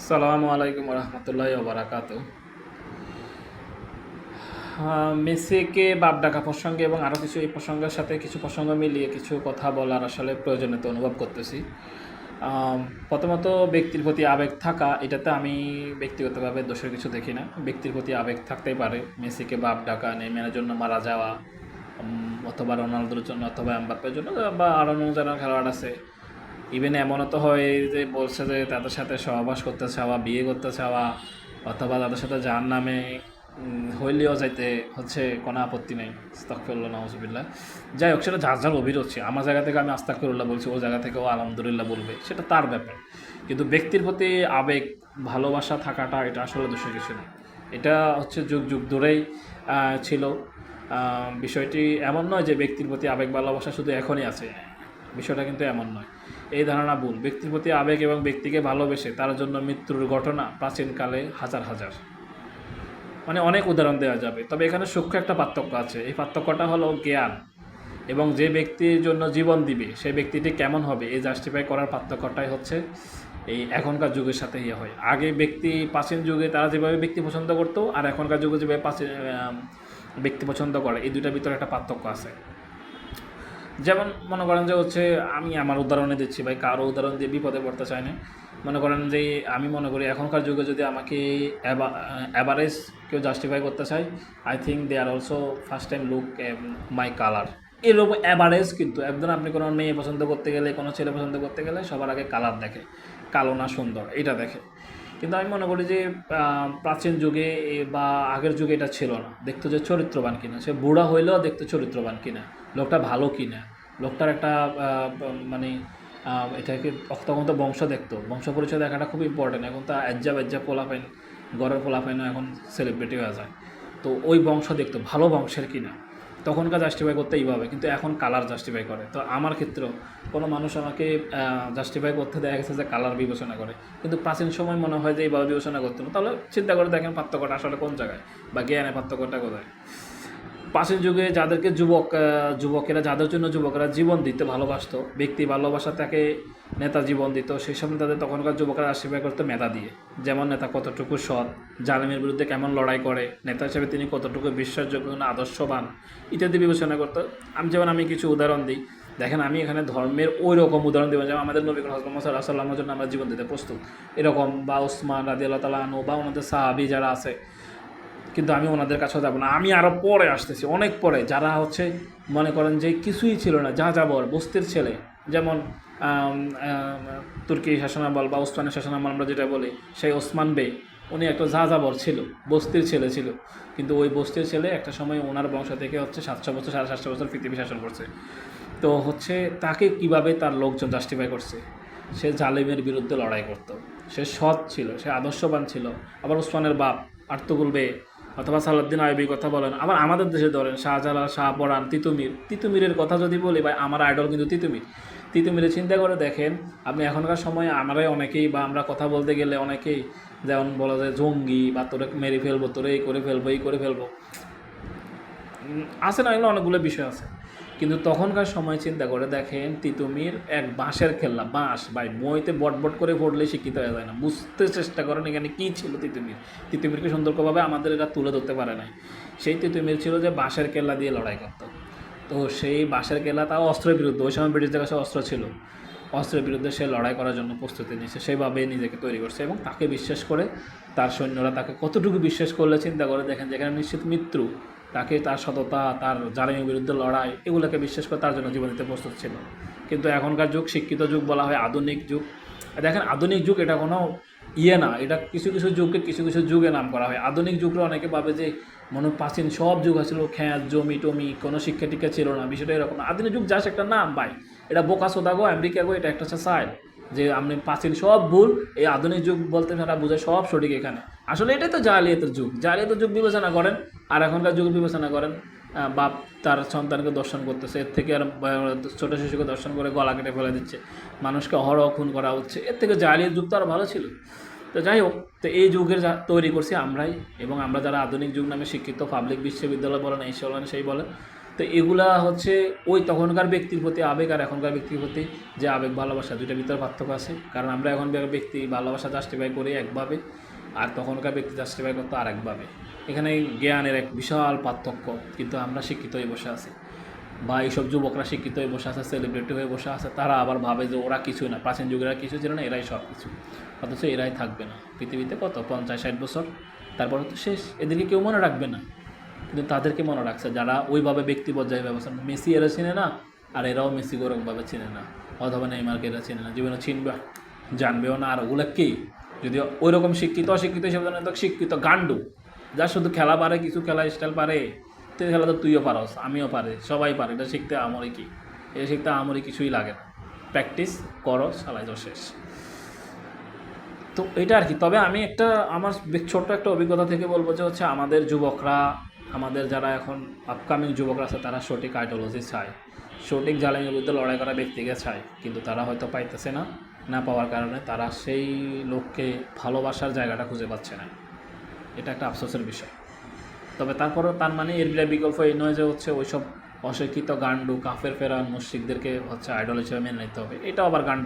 আসসালামু আলাইকুম রহমতুল্লাহি ওয়া বারাকাতুহু। মেসিকে বাপ ডাকা প্রসঙ্গে এবং আরও কিছু এই প্রসঙ্গের সাথে কিছু প্রসঙ্গ মিলিয়ে কিছু কথা বলার আসলে প্রয়োজনীয়তা অনুভব করতেছি। প্রথমত ব্যক্তির প্রতি আবেগ থাকা, এটাতে আমি ব্যক্তিগতভাবে দোষের কিছু দেখি না। ব্যক্তির প্রতি আবেগ থাকতেই পারে। মেসিকে বাপ ডাকা, নেইমারের জন্য মারা যাওয়া, অথবা রোনালদোর জন্য অথবা এমবাপ্পের জন্য, বা আরও যারা খেলোয়াড় আছে। ইভেন এমনও তো হয় যে বলছে যে তাদের সাথে সহবাস করতে চাওয়া, বিয়ে করতে চাওয়া, অথবা তাদের সাথে যার নামে হইলেও যাইতে হচ্ছে কোনো আপত্তি নেই। আস্তাগফিরুল্লাহ, নাউজুবিল্লাহ। যাই হোক, সেটা যার যার অভিরুচি হচ্ছে। আমার জায়গা থেকে আমি আস্তাগফিরুল্লাহ বলছি, ও জায়গা থেকে ও আলহামদুলিল্লাহ বলবে, সেটা তার ব্যাপার। কিন্তু ব্যক্তির প্রতি আবেগ, ভালোবাসা থাকাটা এটা আসলে দোষের কিছু না। এটা হচ্ছে যুগ যুগ ধরেই ছিল। বিষয়টি এমন নয় যে ব্যক্তির প্রতি আবেগ ভালোবাসা শুধু এখনই আছে, বিষয়টা কিন্তু এমন নয়। এই ধারণা ভুল। ব্যক্তির প্রতি আবেগ এবং ব্যক্তিকে ভালোবেসে তার জন্য মৃত্যুর ঘটনা প্রাচীনকালে হাজার হাজার, মানে অনেক উদাহরণ দেওয়া যাবে। তবে এখানে সূক্ষ্ম একটা পার্থক্য আছে। এই পার্থক্যটা হলো জ্ঞান এবং যে ব্যক্তির জন্য জীবন দিবে সেই ব্যক্তিটি কেমন হবে, এই জাস্টিফাই করার পার্থক্যটাই হচ্ছে এই এখনকার যুগের সাথে ইয়ে হয়। আগে ব্যক্তি, প্রাচীন যুগে তারা যেভাবে ব্যক্তি পছন্দ করতো, আর এখনকার যুগে যেভাবে ব্যক্তি পছন্দ করে, এই দুইটার ভিতরে একটা পার্থক্য আছে। যেমন মনে করেন যে হচ্ছে, আমি আমার উদাহরণে দিচ্ছি ভাই, কারো উদাহরণ দিয়ে বিপদে পড়তে চাই না। মনে করেন যে আমি মনে করি এখনকার যুগে যদি আমাকে অ্যাভারেজ কেউ জাস্টিফাই করতে চাই, I think they are also first time look my colour. এরকম অ্যাভারেজ, কিন্তু একজন আপনি কোনো মেয়ে পছন্দ করতে গেলে, কোনো ছেলে পছন্দ করতে গেলে সবার আগে কালার দেখে, কালো না সুন্দর এটা দেখে। কিন্তু আমি মনে করি যে প্রাচীন যুগে বা আগের যুগে এটা ছিল না। দেখতো যে চরিত্রবান কিনা, সে বুড়া হইলেও দেখতো চরিত্রবান কিনা, লোকটা ভালো কিনা, লোকটার একটা মানে এটাকে তখন তো বংশ দেখতো, বংশ পরিচয় দেখাটা খুব ইম্পর্টেন্ট। এখন তা এজ্জা পোলাপাইন, ঘরের পোলাপাইনও এখন সেলিব্রিটি হয়ে যায়। তো ওই বংশ দেখতো ভালো বংশের কিনা, তখনকার জাস্টিফাই করতে এইভাবে। কিন্তু এখন কালার জাস্টিফাই করে। তো আমার ক্ষেত্রেও কোনো মানুষ আমাকে জাস্টিফাই করতে দেখা গেছে যে কালার বিবেচনা করে, কিন্তু প্রাচীন সময় মনে হয় যে এইভাবে বিবেচনা করতো না। তাহলে চিন্তা করে দেখেন পার্থক্যটা আসলে কোন জায়গায়, বা জ্ঞানের পার্থক্যটা কোথায়। প্রাচীন যুগে যাদেরকে যুবকেরা, যাদের জন্য যুবকেরা জীবন দিতে ভালোবাসতো, ব্যক্তি ভালোবাসা তাকে নেতা জীবন দিত, সেই সময় তাদের তখনকার যুবকেরা আশীর্বাদ করতো মেধা দিয়ে। যেমন নেতা কতটুকু সৎ, জালিমের বিরুদ্ধে কেমন লড়াই করে, নেতা হিসেবে তিনি কতটুকু বিশ্বাসযোগ্য না আদর্শবান, ইত্যাদি বিবেচনা করতো। আমি কিছু উদাহরণ দিই। দেখেন, আমি এখানে ধর্মের ওই রকম উদাহরণ দিব, যেমন আমাদের নবী হযরত মুহাম্মদ সাল্লাল্লাহু আলাইহি ওয়াসাল্লামের জন্য আমরা জীবন দিতে প্রস্তুত, এরকম, বা ওসমান রাদিয়াল্লাহু তাআলা আনহু, বা ওনাদের সাহাবী যারা আছে। কিন্তু আমি ওনাদের কাছেও যাবো না, আমি আরও পরে আসতেছি, অনেক পরে, যারা হচ্ছে মনে করেন যে কিছুই ছিল না, যা যাবর বস্তির ছেলে। যেমন তুর্কি শাসনামল বা ওসমানের শাসনামল আমরা যেটা বলি, সেই ওসমান বে, উনি একটা যা যাবর ছিল, বস্তির ছেলে ছিল। কিন্তু ওই বস্তির ছেলে একটা সময় ওনার বংশ থেকে হচ্ছে 700 বছর, 750 বছর পৃথিবী শাসন করছে। তো হচ্ছে তাকে কিভাবে তার লোকজন জাস্টিফাই করছে, সে জালিমের বিরুদ্ধে লড়াই করত, সে সৎ ছিল, সে আদর্শবান ছিল। আবার ওসমানের বাপ আর্তুগুল বে, অথবা সালাউদ্দিন আইয়ুবীর কথা বলেন, আবার আমাদের দেশে ধরেন শাহজালাল, শাহপরাণ, তিতুমিরের কথা যদি বলি, ভাই আমার আইডল কিন্তু তিতুমিরের চিন্তা করে দেখেন আপনি। এখনকার সময়ে আমরাই অনেকেই, বা আমরা কথা বলতে গেলে অনেকেই যেমন বলা যায় জঙ্গি, বা তোরে মেরে ফেলবো, তোরে এই করে ফেলবো, আছে না, এগুলো অনেকগুলো বিষয় আছে। কিন্তু তখনকার সময় চিন্তা করে দেখেন, তিতুমির এক বাঁশের খেলনা, বাঁশ ভাই, বইতে বট করে পড়লে শিক্ষিত হয়ে যায় না। বুঝতে চেষ্টা করেন এখানে কী ছিল তিতুমিরকে সুন্দরভাবে আমাদের এরা তুলে ধরতে পারে নাই। সেই তিতুমির ছিল যে বাঁশের কেল্লা দিয়ে লড়াই করতো। তো সেই বাঁশের কেল্লা, তাও অস্ত্রের বিরুদ্ধে, ওই সময় ব্রিটিশদের কাছে অস্ত্র ছিল, অস্ত্রের বিরুদ্ধে সে লড়াই করার জন্য প্রস্তুতি নিয়েছে, সেইভাবেই নিজেকে তৈরি করছে। এবং তাকে বিশ্বাস করে তার সৈন্যরা তাকে কতটুকু বিশ্বাস করলে চিন্তা করে দেখেন, যেখানে নিশ্চিত মৃত্যু, তাকে তার সততা, তার জালিমের বিরুদ্ধে লড়াই, এগুলোকে বিশ্বাস করে তার জন্য জীবন দিতে প্রস্তুত ছিল। কিন্তু এখনকার যুগ শিক্ষিত যুগ বলা হয়, আধুনিক যুগ। দেখেন, আধুনিক যুগ এটা কোনো ইয়ে না, এটা কিছু যুগকে কিছু যুগে নাম করা হয়। আধুনিক যুগটা অনেকে ভাবে যে মনে প্রাচীন সব যুগ আছিল খ্যাত জমি টমি, কোনো শিক্ষা টিক্ষা ছিল না, বিষয়টা এরকম। আধুনিক যুগ জাস্ট একটা নাম ভাই, এটা বোকা সোদা গো, আমেরিকা গো, এটা একটা হচ্ছে সাইড, যে আপনি প্রাচীন সব ভুল, এই আধুনিক যুগ বলতে তারা বোঝায় সব সঠিক। এখানে আসলে এটাই তো জালিয়াতের যুগ বিবেচনা করেন। আর এখনকার যুগ বিবেচনা করেন, বাপ তার সন্তানকে দর্শন করতেছে, এর থেকে আর ছোটো শিশুকে দর্শন করে গলা কেটে ফেলে দিচ্ছে, মানুষকে অহরহ খুন করা হচ্ছে, এর থেকে জালিয়াত যুগ তো আর ভালো ছিল। তো যাই হোক, তো এই যুগের তৈরি করছি আমরাই, এবং আমরা যারা আধুনিক যুগ নামে শিক্ষিত, পাবলিক বিশ্ববিদ্যালয় বলেন, এই বলেন সেই বলেন, তো এগুলা হচ্ছে ওই তখনকার ব্যক্তির প্রতি আবেগ আর এখনকার ব্যক্তির প্রতি যে আবেগ ভালোবাসা, দুইটার ভিতরে পার্থক্য আছে। কারণ আমরা এখনকার ব্যক্তি ভালোবাসা জাস্টিফাই করি একভাবে, আর তখনকার ব্যক্তি জাস্টিফাই করতো আরেকভাবে। এখানে জ্ঞানের এক বিশাল পার্থক্য। কিন্তু আমরা শিক্ষিত হয়ে বসে আছি, বা এইসব যুবকরা শিক্ষিত হয়ে বসে আছে, সেলিব্রিটি হয়ে বসে আছে, তারা আবার ভাবে যে ওরা কিছু না, প্রাচীন যুগেরা কিছু ছিল না, এরাই সব কিছু। অথচ এরাই থাকবে না পৃথিবীতে কত 50-60 বছর, তারপর তো শেষ। এদেরকে কেউ মনে রাখবে না, কিন্তু তাদেরকে মনে রাখছে যারা ওইভাবে ব্যক্তি পর্যায়ে ব্যবস্থা। মেসি এরা চিনে না, আর এরাও মেসি ওরকমভাবে চিনে না, অথবা নেইমারকে এরা চিনে না, জীবনে চিনবে জানবেও না। আর ওগুলো কি যদি ওই রকম শিক্ষিত অশিক্ষিত হিসেবে জানেন, তো শিক্ষিত গান্ডু যা শুধু খেলা পারে, কিছু খেলা স্টাইল পারে, তো খেলা তো তুইও পারস, আমিও পারে, সবাই পারে। এটা শিখতে আমারই কি, এটা শিখতে আমারই কিছুই লাগে না, প্র্যাকটিস করো, চালাই তো শেষ। তো এটা আর কি। তবে আমি একটা আমার ছোট্ট একটা অভিজ্ঞতা থেকে বলবো যে হচ্ছে আমাদের যুবকরা, আমাদের যারা এখন আপকামিং যুবকরা আছে, তারা সঠিক আইডিওলজি চায়, সঠিক জ্বালানির বিরুদ্ধে লড়াই করা ব্যক্তিকে চায়, কিন্তু তারা হয়তো পাইতেছে না। না পাওয়ার কারণে তারা সেই লোককে ভালোবাসার জায়গাটা খুঁজে পাচ্ছে না। এটা একটা আফসোসের বিষয়। তবে তারপরেও তার মানে এর বিকল্প এই নয় যে হচ্ছে ওইসব অশিক্ষিত গান্ডু কাফের ফেরান মুশরিকদেরকে হচ্ছে আইডল হিসেবে মেনে নিতে হবে। এটা আবার গান্ড।